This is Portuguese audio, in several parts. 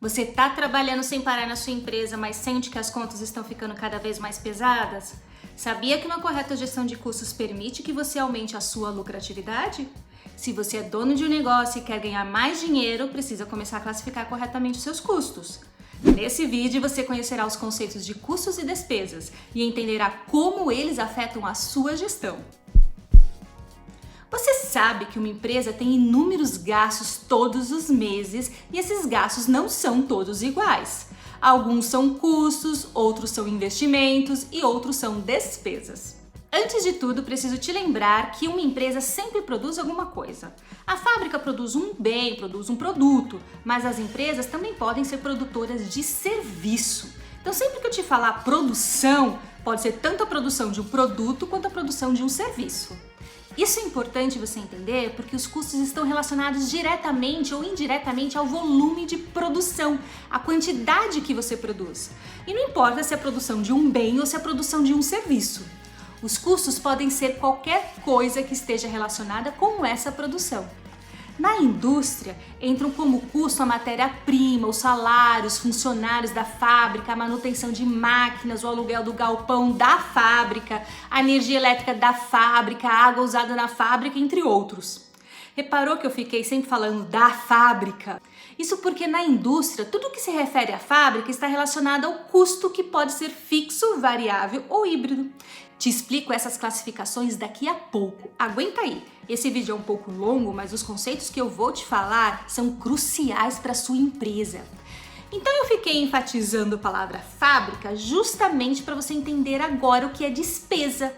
Você está trabalhando sem parar na sua empresa, mas sente que as contas estão ficando cada vez mais pesadas? Sabia que uma correta gestão de custos permite que você aumente a sua lucratividade? Se você é dono de um negócio e quer ganhar mais dinheiro, precisa começar a classificar corretamente os seus custos. Nesse vídeo você conhecerá os conceitos de custos e despesas e entenderá como eles afetam a sua gestão. Você sabe que uma empresa tem inúmeros gastos todos os meses e esses gastos não são todos iguais. Alguns são custos, outros são investimentos e outros são despesas. Antes de tudo, preciso te lembrar que uma empresa sempre produz alguma coisa. A fábrica produz um bem, produz um produto, mas as empresas também podem ser produtoras de serviço. Então, sempre que eu te falar produção, pode ser tanto a produção de um produto quanto a produção de um serviço. Isso é importante você entender porque os custos estão relacionados diretamente ou indiretamente ao volume de produção, à quantidade que você produz. E não importa se é a produção de um bem ou se é a produção de um serviço. Os custos podem ser qualquer coisa que esteja relacionada com essa produção. Na indústria, entram como custo a matéria-prima, os salários, funcionários da fábrica, a manutenção de máquinas, o aluguel do galpão da fábrica, a energia elétrica da fábrica, a água usada na fábrica, entre outros. Reparou que eu fiquei sempre falando da fábrica? Isso porque na indústria, tudo que se refere à fábrica está relacionado ao custo que pode ser fixo, variável ou híbrido. Te explico essas classificações daqui a pouco. Aguenta aí! Esse vídeo é um pouco longo, mas os conceitos que eu vou te falar são cruciais para a sua empresa. Então eu fiquei enfatizando a palavra fábrica justamente para você entender agora o que é despesa.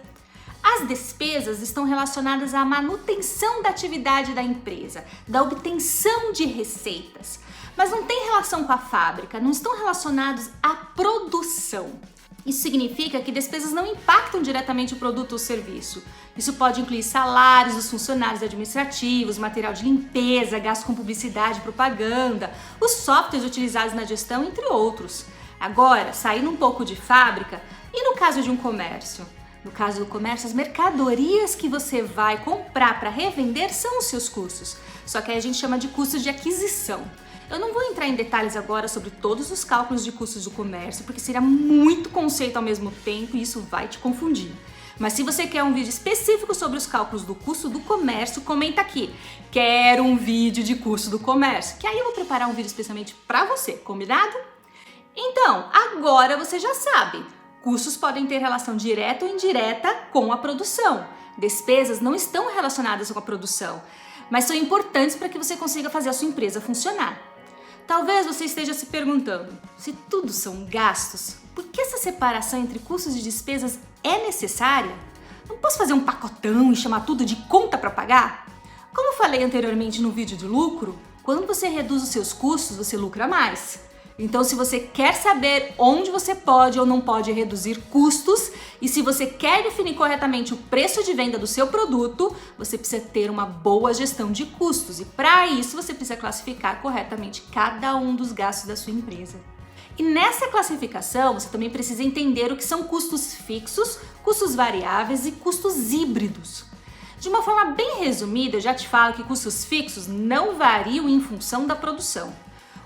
As despesas estão relacionadas à manutenção da atividade da empresa, da obtenção de receitas, mas não tem relação com a fábrica, não estão relacionados à produção. Isso significa que despesas não impactam diretamente o produto ou serviço. Isso pode incluir salários dos funcionários administrativos, material de limpeza, gasto com publicidade e propaganda, os softwares utilizados na gestão, entre outros. Agora, saindo um pouco de fábrica, e no caso de um comércio? No caso do comércio, as mercadorias que você vai comprar para revender são os seus custos, só que aí a gente chama de custos de aquisição. Eu não vou entrar em detalhes agora sobre todos os cálculos de custos do comércio, porque seria muito conceito ao mesmo tempo e isso vai te confundir. Mas se você quer um vídeo específico sobre os cálculos do custo do comércio, comenta aqui. Quero um vídeo de custo do comércio, que aí eu vou preparar um vídeo especialmente para você, combinado? Então, agora você já sabe. Custos podem ter relação direta ou indireta com a produção. Despesas não estão relacionadas com a produção, mas são importantes para que você consiga fazer a sua empresa funcionar. Talvez você esteja se perguntando, se tudo são gastos, por que essa separação entre custos e despesas é necessária? Não posso fazer um pacotão e chamar tudo de conta para pagar? Como falei anteriormente no vídeo de lucro, quando você reduz os seus custos, você lucra mais. Então, se você quer saber onde você pode ou não pode reduzir custos e se você quer definir corretamente o preço de venda do seu produto, você precisa ter uma boa gestão de custos e para isso você precisa classificar corretamente cada um dos gastos da sua empresa. E nessa classificação, você também precisa entender o que são custos fixos, custos variáveis e custos híbridos. De uma forma bem resumida, eu já te falo que custos fixos não variam em função da produção.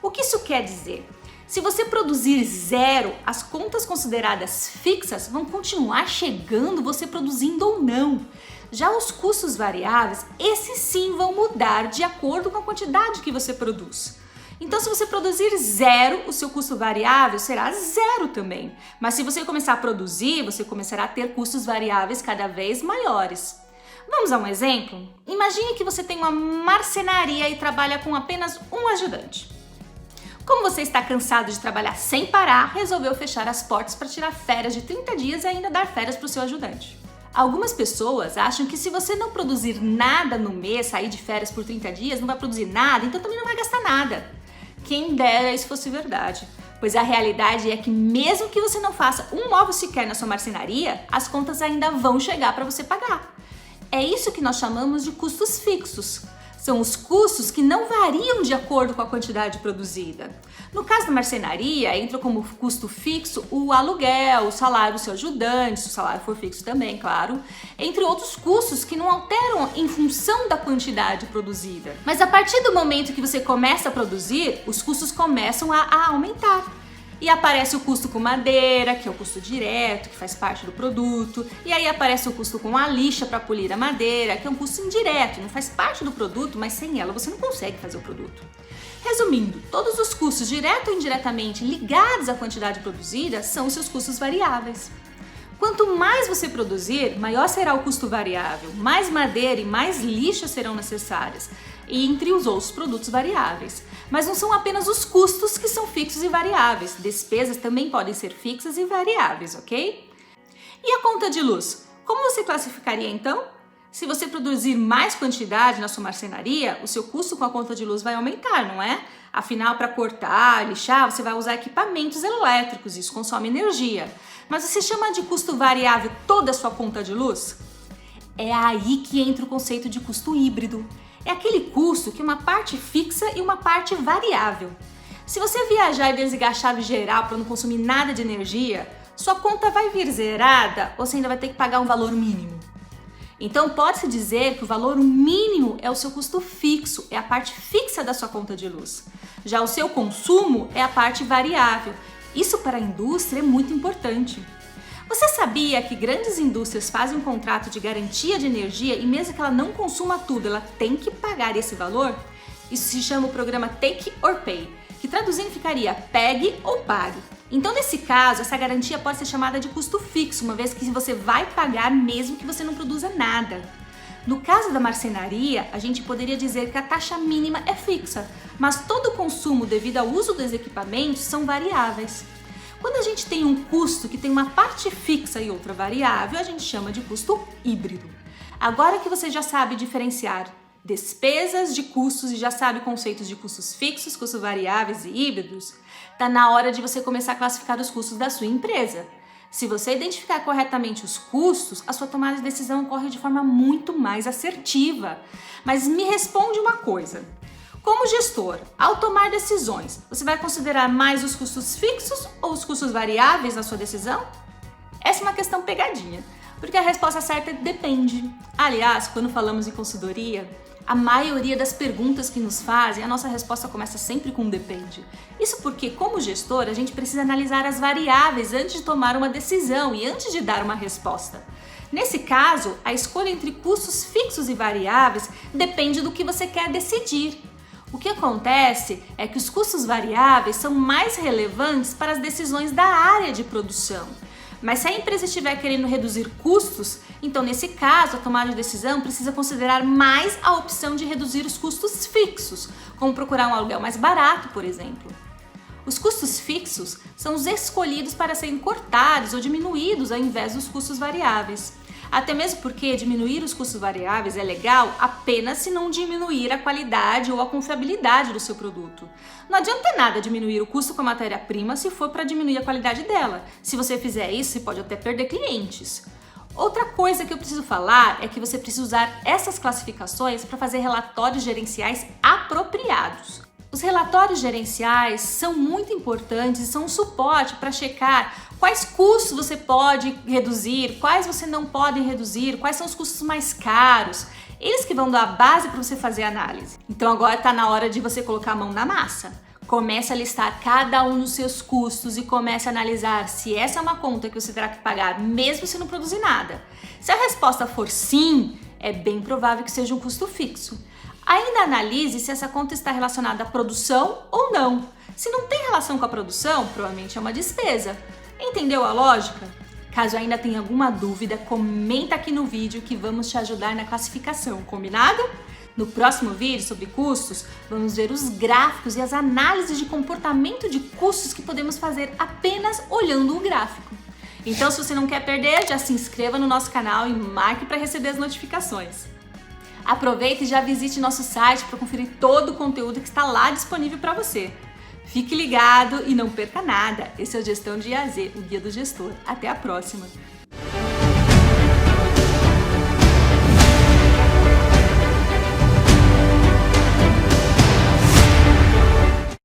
O que isso quer dizer? Se você produzir zero, as contas consideradas fixas vão continuar chegando, você produzindo ou não. Já os custos variáveis, esses sim vão mudar de acordo com a quantidade que você produz. Então, se você produzir zero, o seu custo variável será zero também. Mas se você começar a produzir, você começará a ter custos variáveis cada vez maiores. Vamos a um exemplo? Imagine que você tem uma marcenaria e trabalha com apenas um ajudante. Como você está cansado de trabalhar sem parar, resolveu fechar as portas para tirar férias de 30 dias e ainda dar férias para o seu ajudante. Algumas pessoas acham que se você não produzir nada no mês, sair de férias por 30 dias, não vai produzir nada, então também não vai gastar nada. Quem dera isso fosse verdade, pois a realidade é que mesmo que você não faça um móvel sequer na sua marcenaria, as contas ainda vão chegar para você pagar. É isso que nós chamamos de custos fixos. São os custos que não variam de acordo com a quantidade produzida. No caso da marcenaria, entra como custo fixo o aluguel, o salário do seu ajudante, se o salário for fixo também, claro, entre outros custos que não alteram em função da quantidade produzida. Mas a partir do momento que você começa a produzir, os custos começam a aumentar. E aparece o custo com madeira, que é o custo direto, que faz parte do produto. E aí aparece o custo com a lixa para polir a madeira, que é um custo indireto, não faz parte do produto, mas sem ela você não consegue fazer o produto. Resumindo, todos os custos, direto ou indiretamente ligados à quantidade produzida, são os seus custos variáveis. Quanto mais você produzir, maior será o custo variável, mais madeira e mais lixa serão necessárias, entre os outros produtos variáveis. Mas não são apenas os custos que são fixos e variáveis, despesas também podem ser fixas e variáveis, ok? E a conta de luz? Como você classificaria então? Se você produzir mais quantidade na sua marcenaria, o seu custo com a conta de luz vai aumentar, não é? Afinal, para cortar, lixar, você vai usar equipamentos elétricos, isso consome energia. Mas você chama de custo variável toda a sua conta de luz? É aí que entra o conceito de custo híbrido. É aquele custo que é uma parte fixa e uma parte variável. Se você viajar e desligar a chave geral para não consumir nada de energia, sua conta vai vir zerada ou você ainda vai ter que pagar um valor mínimo. Então pode-se dizer que o valor mínimo é o seu custo fixo, é a parte fixa da sua conta de luz. Já o seu consumo é a parte variável. Isso para a indústria é muito importante. Você sabia que grandes indústrias fazem um contrato de garantia de energia e mesmo que ela não consuma tudo, ela tem que pagar esse valor? Isso se chama o programa Take or Pay, que traduzindo ficaria pegue ou pague. Então, nesse caso, essa garantia pode ser chamada de custo fixo, uma vez que você vai pagar mesmo que você não produza nada. No caso da marcenaria, a gente poderia dizer que a taxa mínima é fixa, mas todo o consumo devido ao uso dos equipamentos são variáveis. Quando a gente tem um custo que tem uma parte fixa e outra variável, a gente chama de custo híbrido. Agora que você já sabe diferenciar despesas de custos e já sabe conceitos de custos fixos, custos variáveis e híbridos, está na hora de você começar a classificar os custos da sua empresa. Se você identificar corretamente os custos, a sua tomada de decisão ocorre de forma muito mais assertiva. Mas me responde uma coisa. Como gestor, ao tomar decisões, você vai considerar mais os custos fixos ou os custos variáveis na sua decisão? Essa é uma questão pegadinha, porque a resposta certa é depende. Aliás, quando falamos em consultoria, a maioria das perguntas que nos fazem, a nossa resposta começa sempre com depende. Isso porque, como gestor, a gente precisa analisar as variáveis antes de tomar uma decisão e antes de dar uma resposta. Nesse caso, a escolha entre custos fixos e variáveis depende do que você quer decidir. O que acontece é que os custos variáveis são mais relevantes para as decisões da área de produção. Mas se a empresa estiver querendo reduzir custos, então nesse caso a tomada de decisão precisa considerar mais a opção de reduzir os custos fixos, como procurar um aluguel mais barato, por exemplo. Os custos fixos são os escolhidos para serem cortados ou diminuídos ao invés dos custos variáveis. Até mesmo porque diminuir os custos variáveis é legal apenas se não diminuir a qualidade ou a confiabilidade do seu produto. Não adianta nada diminuir o custo com a matéria-prima se for para diminuir a qualidade dela. Se você fizer isso, você pode até perder clientes. Outra coisa que eu preciso falar é que você precisa usar essas classificações para fazer relatórios gerenciais apropriados. Os relatórios gerenciais são muito importantes e são um suporte para checar quais custos você pode reduzir, quais você não pode reduzir, quais são os custos mais caros. Eles que vão dar a base para você fazer a análise. Então agora está na hora de você colocar a mão na massa. Comece a listar cada um dos seus custos e comece a analisar se essa é uma conta que você terá que pagar mesmo se não produzir nada. Se a resposta for sim, é bem provável que seja um custo fixo. Ainda analise se essa conta está relacionada à produção ou não. Se não tem relação com a produção, provavelmente é uma despesa. Entendeu a lógica? Caso ainda tenha alguma dúvida, comenta aqui no vídeo que vamos te ajudar na classificação, combinado? No próximo vídeo sobre custos, vamos ver os gráficos e as análises de comportamento de custos que podemos fazer apenas olhando o gráfico. Então, se você não quer perder, já se inscreva no nosso canal e marque para receber as notificações. Aproveite e já visite nosso site para conferir todo o conteúdo que está lá disponível para você. Fique ligado e não perca nada. Esse é o Gestão de A a Z, o Guia do Gestor. Até a próxima!